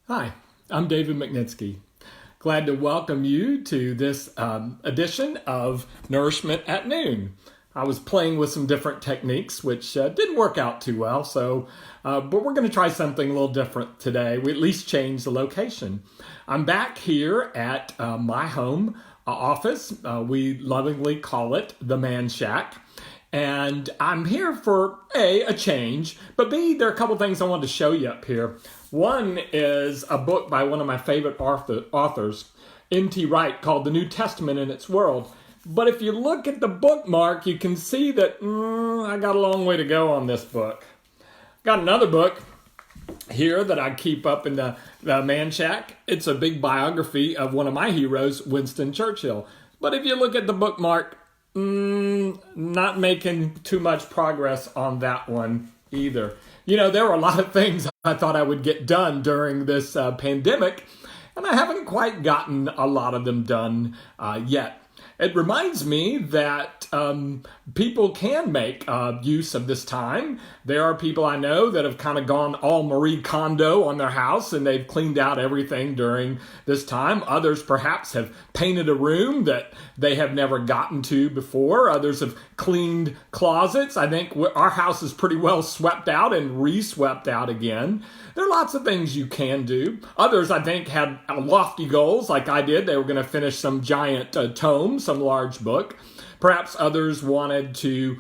Hi, I'm David Magnitsky. Glad to welcome you to this edition of Nourishment at Noon. I was playing with some different techniques, which didn't work out too well, but we're going to try something a little different today. We at least changed the location. I'm back here at my home office. We lovingly call it the Man Shack. And I'm here for A, change, but B, there are a couple things I wanted to show you up here. One is a book by one of my favorite authors, N.T. Wright, called The New Testament in Its World. But if you look at the bookmark, you can see that I got a long way to go on this book. Got another book here that I keep up in the Man Shack. It's a big biography of one of my heroes, Winston Churchill. But if you look at the bookmark, not making too much progress on that one either. You know, there were a lot of things I thought I would get done during this pandemic, and I haven't quite gotten a lot of them done yet. It reminds me that people can make use of this time. There are people I know that have kind of gone all Marie Kondo on their house and they've cleaned out everything during this time. Others perhaps have painted a room that they have never gotten to before. Others have cleaned closets. I think our house is pretty well swept out and re-swept out again. There are lots of things you can do. Others, I think, had lofty goals like I did. They were going to finish some giant tome, some large book. Perhaps others wanted to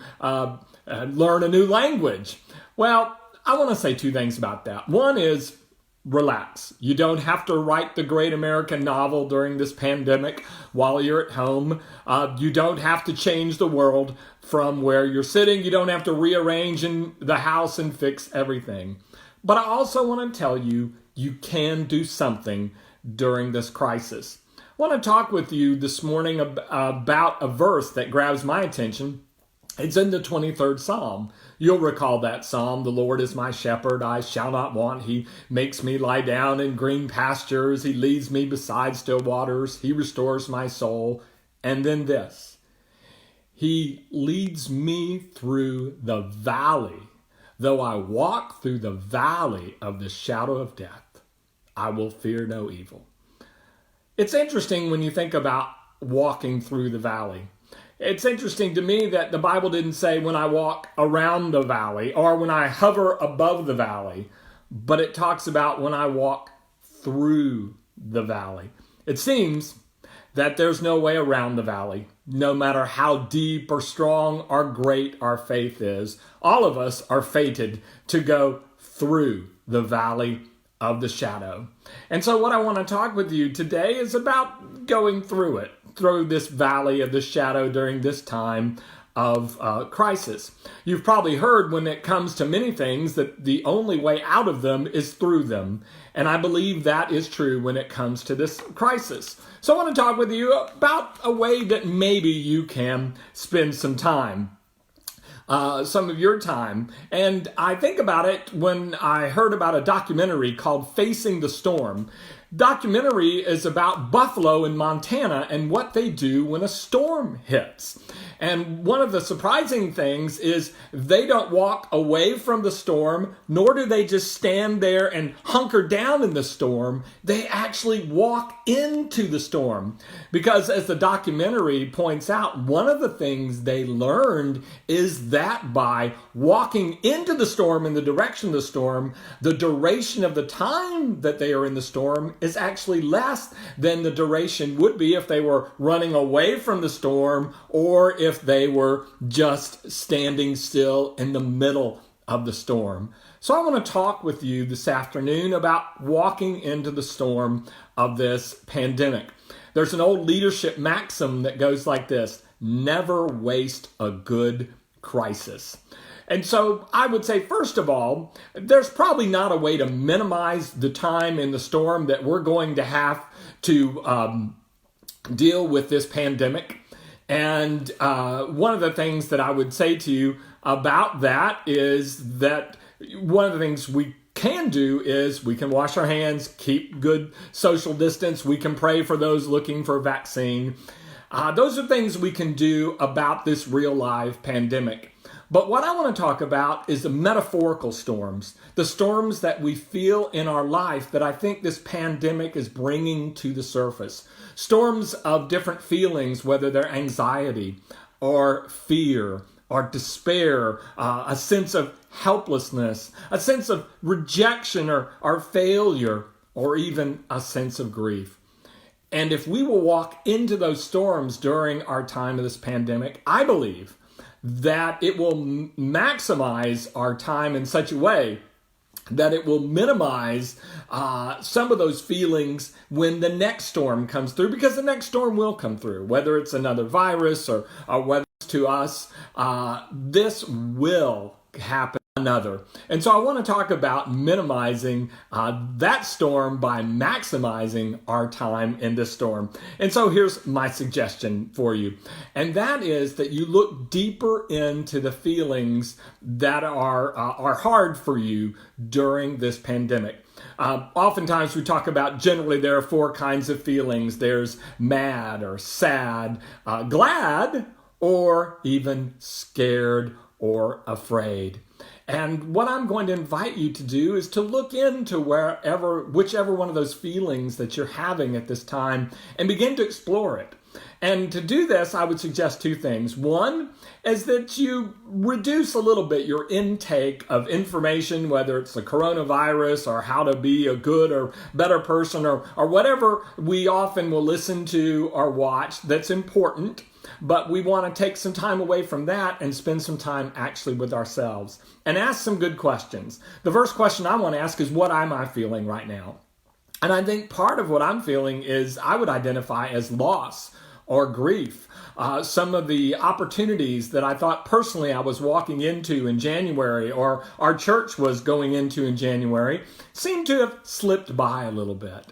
learn a new language. Well, I want to say two things about that. One is relax. You don't have to write the great American novel during this pandemic while you're at home. You don't have to change the world from where you're sitting. You don't have to rearrange in the house and fix everything. But I also want to tell you, you can do something during this crisis. I want to talk with you this morning about a verse that grabs my attention. It's in the 23rd Psalm. You'll recall that Psalm, "The Lord is my shepherd, I shall not want. He makes me lie down in green pastures. He leads me beside still waters. He restores my soul." And then this, "He leads me through the valley. Though I walk through the valley of the shadow of death, I will fear no evil." It's interesting when you think about walking through the valley. It's interesting to me that the Bible didn't say when I walk around the valley or when I hover above the valley, but it talks about when I walk through the valley. It seems that there's no way around the valley, no matter how deep or strong or great our faith is. All of us are fated to go through the valley of the shadow. And so what I want to talk with you today is about going through it, through this valley of the shadow during this time of crisis. You've probably heard when it comes to many things that the only way out of them is through them. And I believe that is true when it comes to this crisis. So I want to talk with you about a way that maybe you can spend some time. Some of your time. And I think about it when I heard about a documentary called Facing the Storm. Documentary is about Buffalo in Montana and what they do when a storm hits. And one of the surprising things is they don't walk away from the storm, nor do they just stand there and hunker down in the storm. They actually walk into the storm. Because as the documentary points out, one of the things they learned is that by walking into the storm in the direction of the storm, the duration of the time that they are in the storm is actually less than the duration would be if they were running away from the storm or if they were just standing still in the middle of the storm. So I want to talk with you this afternoon about walking into the storm of this pandemic. There's an old leadership maxim that goes like this: never waste a good crisis. And so I would say, first of all, there's probably not a way to minimize the time in the storm that we're going to have to deal with this pandemic. And one of the things that I would say to you about that is that one of the things we can do is we can wash our hands, keep good social distance. We can pray for those looking for a vaccine. Those are things we can do about this real life pandemic. But what I want to talk about is the metaphorical storms, the storms that we feel in our life that I think this pandemic is bringing to the surface. Storms of different feelings, whether they're anxiety or fear or despair, a sense of helplessness, a sense of rejection or failure, or even a sense of grief. And if we will walk into those storms during our time of this pandemic, I believe that it will maximize our time in such a way that it will minimize some of those feelings when the next storm comes through, because the next storm will come through, whether it's another virus or whether it's to us, this will happen another. And so I want to talk about minimizing that storm by maximizing our time in this storm. And so here's my suggestion for you. And that is that you look deeper into the feelings that are hard for you during this pandemic. Oftentimes we talk about, generally there are four kinds of feelings. There's mad or sad, glad, or even scared or afraid. And what I'm going to invite you to do is to look into whichever one of those feelings that you're having at this time and begin to explore it. And to do this, I would suggest two things. One is that you reduce a little bit your intake of information, whether it's the coronavirus or how to be a good or better person or whatever we often will listen to or watch that's important. But we want to take some time away from that and spend some time actually with ourselves and ask some good questions. The first question I want to ask is, what am I feeling right now? And I think part of what I'm feeling is I would identify as loss or grief. Some of the opportunities that I thought personally I was walking into in January or our church was going into in January seem to have slipped by a little bit.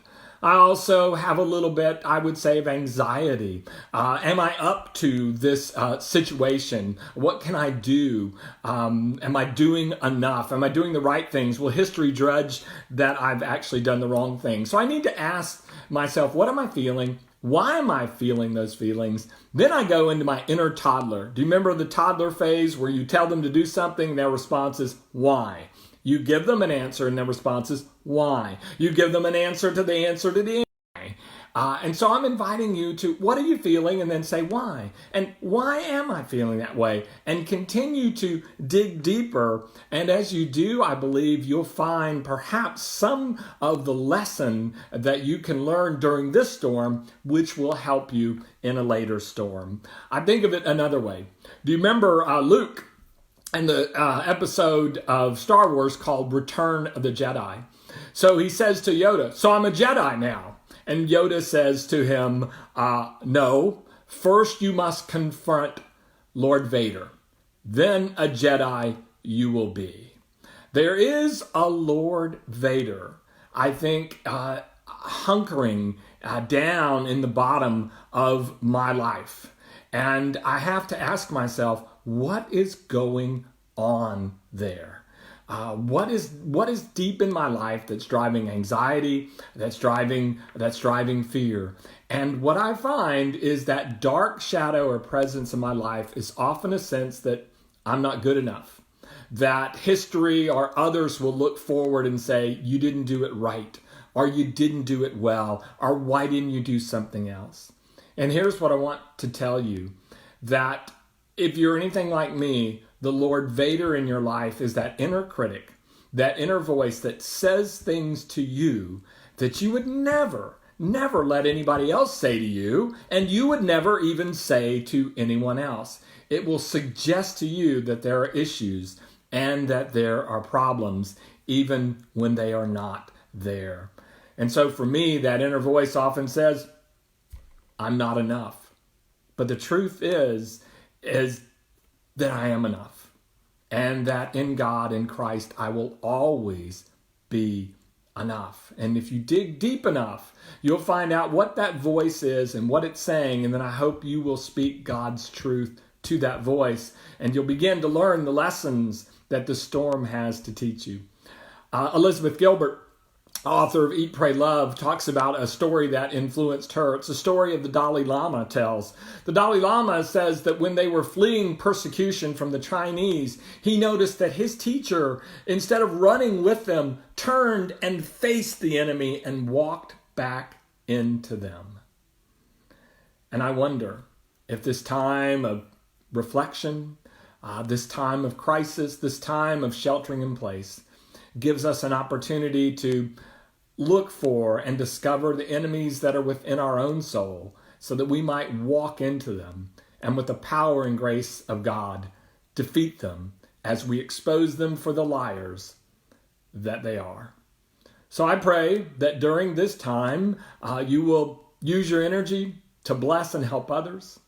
I also have a little bit, I would say, of anxiety. Am I up to this situation? What can I do? Am I doing enough? Am I doing the right things? Will history judge that I've actually done the wrong thing? So I need to ask myself, what am I feeling? Why am I feeling those feelings? Then I go into my inner toddler. Do you remember the toddler phase where you tell them to do something, their response is, why? You give them an answer and their response is, why? You give them an answer to the answer to the why. And so I'm inviting you to, what are you feeling? And then say, why? And why am I feeling that way? And continue to dig deeper. And as you do, I believe you'll find perhaps some of the lesson that you can learn during this storm, which will help you in a later storm. I think of it another way. Do you remember Luke? And the episode of Star Wars called Return of the Jedi. So he says to Yoda, so I'm a Jedi now. And Yoda says to him, no, first you must confront Lord Vader. Then a Jedi you will be. There is a Lord Vader, I think, hunkering down in the bottom of my life. And I have to ask myself, what is going on there? What is deep in my life that's driving anxiety, that's driving fear? And what I find is that dark shadow or presence in my life is often a sense that I'm not good enough, that history or others will look forward and say, you didn't do it right, or you didn't do it well, or why didn't you do something else? And here's what I want to tell you, that if you're anything like me, the Lord Vader in your life is that inner critic, that inner voice that says things to you that you would never let anybody else say to you, and you would never even say to anyone else. It will suggest to you that there are issues and that there are problems, even when they are not there. And so for me, that inner voice often says, I'm not enough. But the truth is that I am enough, and that in God, in Christ, I will always be enough. And if you dig deep enough, you'll find out what that voice is and what it's saying, and then I hope you will speak God's truth to that voice, and you'll begin to learn the lessons that the storm has to teach you. Elizabeth Gilbert author of Eat, Pray, Love, talks about a story that influenced her. It's a story of the Dalai Lama tells. The Dalai Lama says that when they were fleeing persecution from the Chinese, he noticed that his teacher, instead of running with them, turned and faced the enemy and walked back into them. And I wonder if this time of reflection, this time of crisis, this time of sheltering in place, gives us an opportunity to look for and discover the enemies that are within our own soul so that we might walk into them and with the power and grace of God defeat them as we expose them for the liars that they are. So I pray that during this time you will use your energy to bless and help others,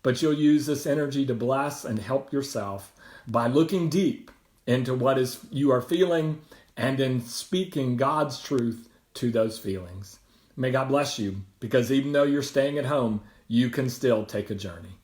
but you'll use this energy to bless and help yourself by looking deep into what you are feeling and in speaking God's truth to those feelings. May God bless you, because even though you're staying at home, you can still take a journey.